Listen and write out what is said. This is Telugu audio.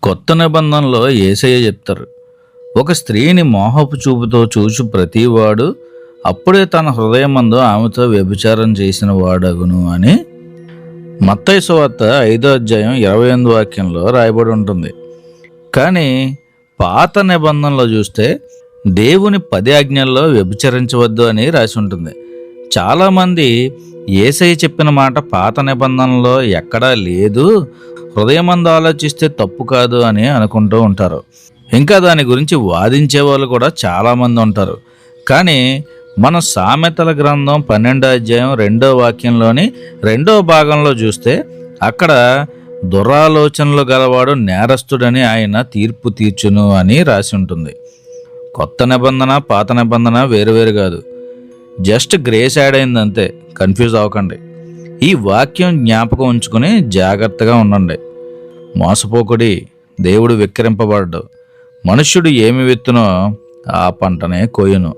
కొత్త నిబంధనలో యేసయ్య చెప్తారు, ఒక స్త్రీని మోహపు చూపుతో చూచు ప్రతివాడు అప్పుడే తన హృదయమందు ఆమెతో వ్యభిచారం చేసిన వాడగును అని మత్తయి సువార్త 5వ అధ్యాయం 28వ వాక్యంలో రాయబడి ఉంటుంది. కానీ పాత నిబంధనలో చూస్తే దేవుని 10 ఆజ్ఞల్లో వ్యభిచరించవద్దు అని రాసి ఉంటుంది. చాలామంది యేసయ్య చెప్పిన మాట పాత నిబంధనలో ఎక్కడా లేదు, హృదయమందు ఆలోచిస్తే తప్పు కాదు అని అనుకుంటూ ఉంటారు. ఇంకా దాని గురించి వాదించే వాళ్ళు కూడా చాలామంది ఉంటారు. కానీ మన సామెతల గ్రంథం 12వ అధ్యాయం 2వ వాక్యంలోని 2వ భాగంలో చూస్తే అక్కడ దురాలోచనలు గలవాడు నేరస్తుడని ఆయన తీర్పు తీర్చును అని రాసి ఉంటుంది. కొత్త నిబంధన పాత నిబంధన వేరువేరు కాదు, జస్ట్ గ్రేస్ యాడ్ అయింది అంతే. కన్ఫ్యూజ్ అవ్వకండి. ఈ వాక్యం జ్ఞాపకం ఉంచుకుని జాగ్రత్తగా ఉండండి. మోసపోకుడి, దేవుడు వెక్కిరింపబడ్డు. మనుష్యుడు ఏమి విత్తునో ఆ పంటనే కోయును.